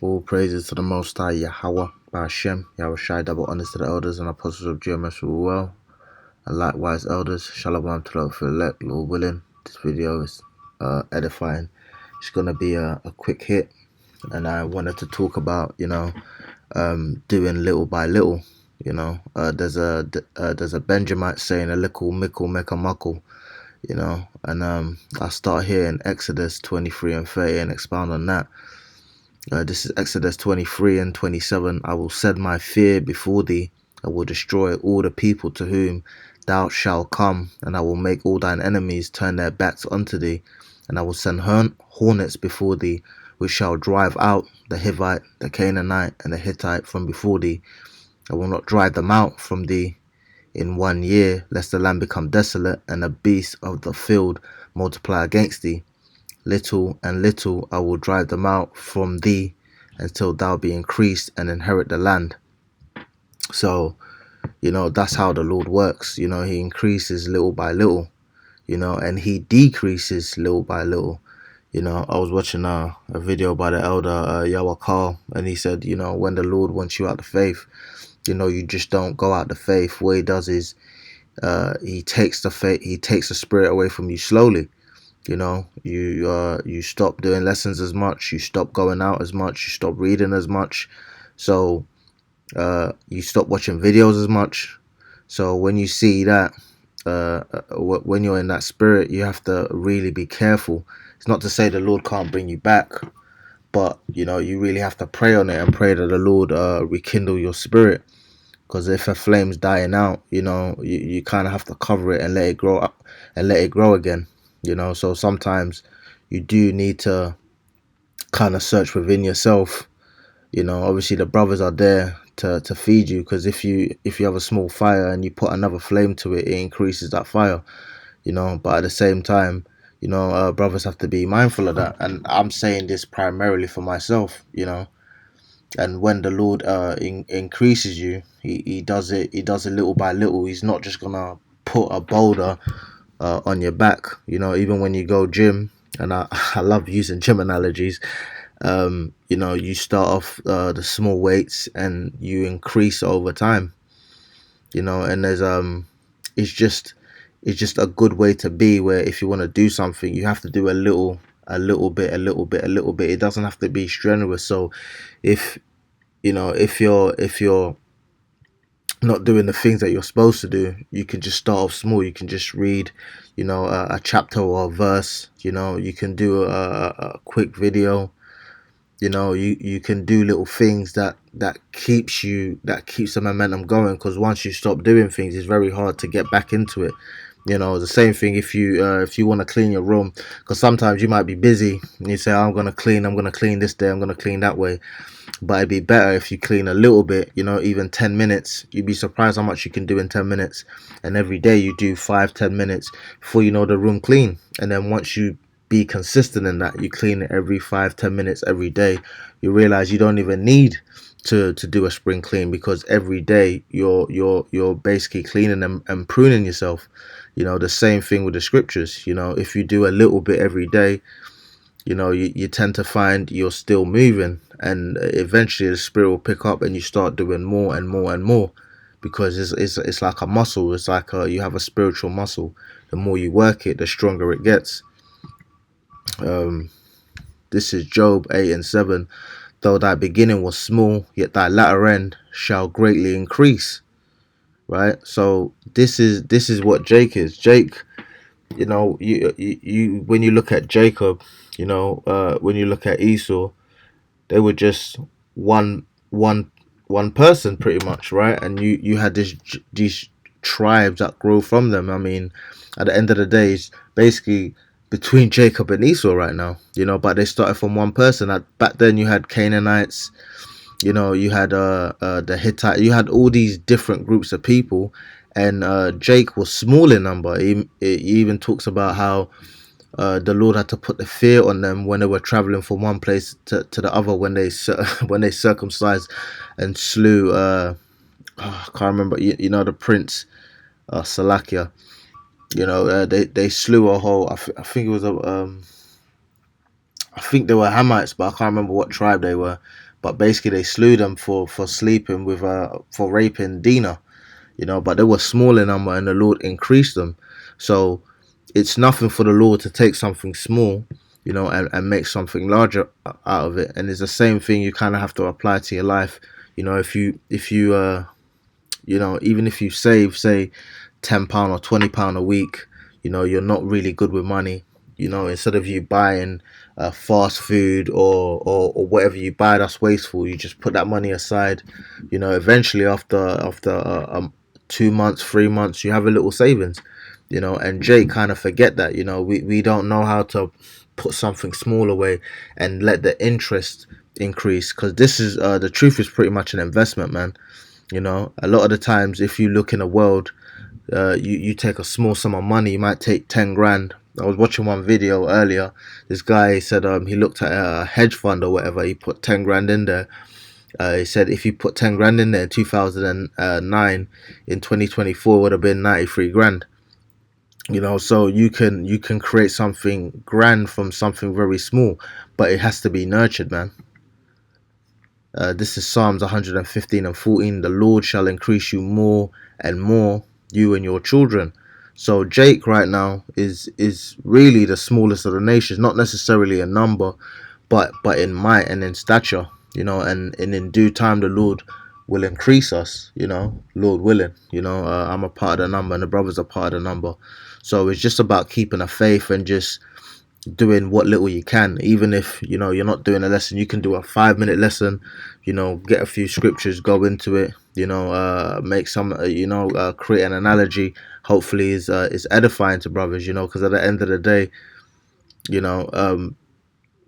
All praises to the Most High Yahweh, Hashem, Yahweh Shai, double honors to the elders and apostles of GMS who are well, and likewise elders. Shalom to the elect, Lord willing. This video is edifying. It's going to be a quick hit, and I wanted to talk about, doing little by little. There's a Benjamite saying, a little Mickle make a Muckle, and I'll start here in Exodus 23 and 30 and expound on that. This is Exodus 23 and 27. I will send my fear before thee. I will destroy all the people to whom thou shalt come, and I will make all thine enemies turn their backs unto thee. And I will send hornets before thee, which shall drive out the Hivite, the Canaanite, and the Hittite from before thee. I will not drive them out from thee in 1 year, lest the land become desolate, and the beasts of the field multiply against thee. Little and little I will drive them out from thee, until thou be increased and inherit the land. So, that's how the Lord works. He increases little by little, and he decreases little by little. I was watching a video by the elder Yahweh Carl, and he said, when the Lord wants you out the faith, you just don't go out the faith. What he does is he takes the faith, he takes the spirit away from you slowly. You stop doing lessons as much, you stop going out as much, you stop reading as much, so you stop watching videos as much. So when you see that, when you're in that spirit, you have to really be careful. It's not to say the Lord can't bring you back, but you really have to pray on it and pray that the Lord rekindle your spirit. Because if a flame's dying out, you kind of have to cover it and let it grow up and let it grow again. So sometimes you do need to kind of search within yourself. Obviously the brothers are there to feed you, because if you have a small fire and you put another flame to it, it increases that fire. But at the same time, brothers have to be mindful of that. And I'm saying this primarily for myself. And when the Lord increases you, he does it little by little. He's not just gonna put a boulder on your back. Even when you go gym, and I love using gym analogies. You start off the small weights and you increase over time. And there's it's just a good way to be, where if you want to do something, you have to do a little bit. It doesn't have to be strenuous. So if you're not doing the things that you're supposed to do, you can just start off small. You can just read a chapter or a verse. You can do a quick video. You can do little things that keeps the momentum going, because once you stop doing things, it's very hard to get back into it. The same thing if you want to clean your room, because sometimes you might be busy and you say, I'm gonna clean this day, I'm gonna clean that way. But it'd be better if you clean a little bit, even 10 minutes. You'd be surprised how much you can do in 10 minutes. And every day you do 5-10 minutes before you know the room clean. And then once you be consistent in that, you clean it every 5-10 minutes every day, you realize you don't even need to do a spring clean, because every day you're basically cleaning and pruning yourself. The same thing with the scriptures. If you do a little bit every day, you tend to find you're still moving, and eventually the spirit will pick up and you start doing more and more and more, because it's like a muscle. It's like you have a spiritual muscle. The more you work it, the stronger it gets. This is Job 8 and 7. Though thy beginning was small, yet thy latter end shall greatly increase. Right? So this is what Jake is. Jake, you when you look at Jacob, when you look at Esau, they were just one person pretty much, right? And you had these tribes that grow from them. I mean, at the end of the day, it's basically between Jacob and Esau right now, but they started from one person. Back then you had Canaanites, you had the Hittite, you had all these different groups of people, and Jake was small in number. He even talks about how the Lord had to put the fear on them when they were traveling from one place to the other, when they circumcised and slew I can't remember, the prince Salakia. They slew a whole, I think it was I think they were Hamites, but I can't remember what tribe they were. but basically they slew them for sleeping with for raping Dina, but they were small in number and the Lord increased them. So it's nothing for the Lord to take something small, and make something larger out of it. And it's the same thing you kind of have to apply to your life. If you even if you save, say, £10 or £20 a week, you're not really good with money. Instead of you buying fast food or whatever you buy that's wasteful, you just put that money aside. Eventually after 2 months, 3 months, you have a little savings. And Jake kind of forget that. We don't know how to put something small away and let the interest increase, because this is the truth is pretty much an investment, man. A lot of the times, if you look in the world, you take a small sum of money, you might take 10 grand. I was watching one video earlier. This guy said he looked at a hedge fund or whatever. He put 10 grand in there. He said if you put 10 grand in there in 2009, in 2024 it would have been 93 grand. So you can create something grand from something very small, but it has to be nurtured, man. This is Psalms 115:14. The Lord shall increase you more and more, you and your children. So Jake right now is really the smallest of the nations, not necessarily in number, but in might and in stature. And in due time the Lord will increase us. Lord willing. I'm a part of the number, and the brothers are part of the number. So it's just about keeping a faith and just doing what little you can. Even if you're not doing a lesson, you can do a 5-minute lesson. Get a few scriptures, go into it. Make some create an analogy. Hopefully is edifying to brothers. Because at the end of the day, you know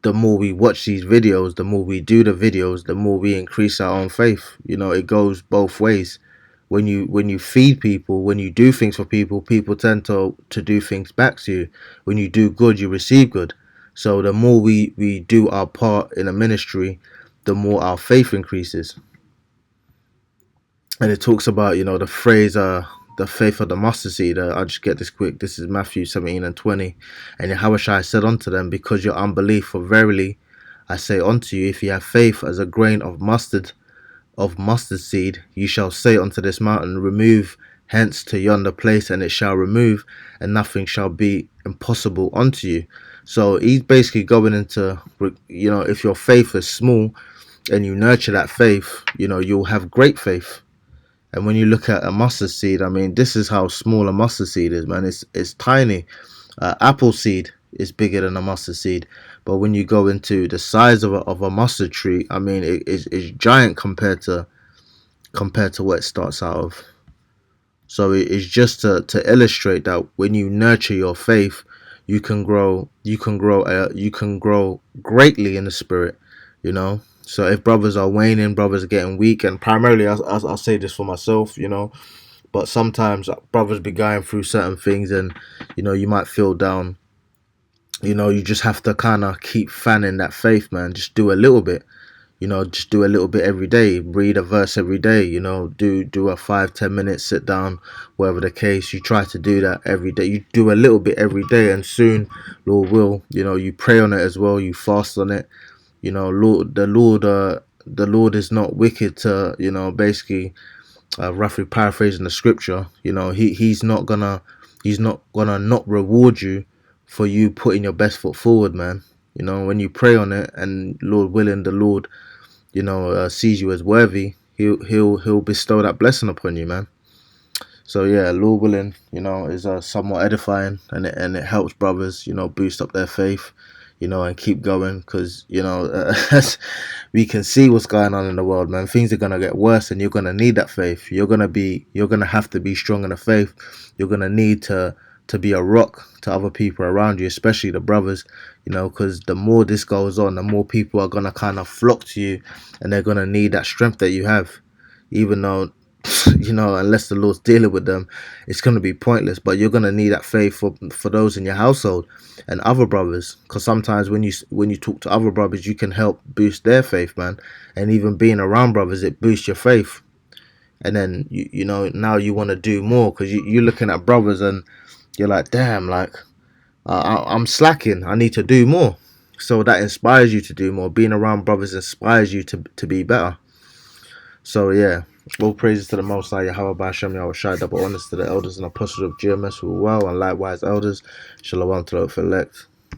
the more we watch these videos, the more we do the videos, the more we increase our own faith. It goes both ways. When you feed people, when you do things for people, people tend to do things back to you. When you do good, you receive good. So the more we do our part in a ministry, the more our faith increases. And it talks about the phrase the faith of the mustard seed. I'll just get this quick. This is Matthew 17:20. And Yahushua said unto them, because your unbelief, for verily I say unto you, if you have faith as a grain of mustard seed, you shall say unto this mountain, remove hence to yonder place, and it shall remove, and nothing shall be impossible unto you. So he's basically going into, if your faith is small and you nurture that faith, you'll have great faith. And when you look at a mustard seed, I mean, this is how small a mustard seed is, man. It's tiny. Apple seed is bigger than a mustard seed, but when you go into the size of a mustard tree, I mean, it's giant compared to what it starts out of. So it is just to illustrate that when you nurture your faith, you can grow greatly in the spirit. So if brothers are waning, brothers are getting weak, and primarily I'll say this for myself, but sometimes brothers be going through certain things, and you might feel down. You just have to kind of keep fanning that faith, man. Just do a little bit. Just do a little bit every day. Read a verse every day. Do a 5-10 minute sit down, whatever the case. You try to do that every day. You do a little bit every day, and soon, Lord will. You pray on it as well. You fast on it. The Lord is not wicked to, basically, roughly paraphrasing the scripture. He's not gonna not reward you for you putting your best foot forward, man. When you pray on it, and Lord willing, the Lord, sees you as worthy, he'll bestow that blessing upon you, man. So yeah, Lord willing, is somewhat edifying, and it helps brothers, boost up their faith, and keep going, because we can see what's going on in the world, man. Things are gonna get worse, and you're gonna need that faith. You're gonna have to be strong in the faith. You're gonna need to be a rock to other people around you, especially the brothers, because the more this goes on, the more people are gonna kind of flock to you, and they're gonna need that strength that you have, even though unless the Lord's dealing with them, it's going to be pointless. But you're going to need that faith for those in your household and other brothers, because sometimes when you talk to other brothers, you can help boost their faith, man. And even being around brothers, it boosts your faith. And then now you want to do more, because you're looking at brothers and you're like, damn, like I'm slacking, I need to do more. So that inspires you to do more. Being around brothers inspires you to be better. So yeah, all praises to the Most High Yahweh Ba'Shem Yahweh Shai, double honors to the elders and apostles of GMS who are well, and likewise elders. Shalom to the elect.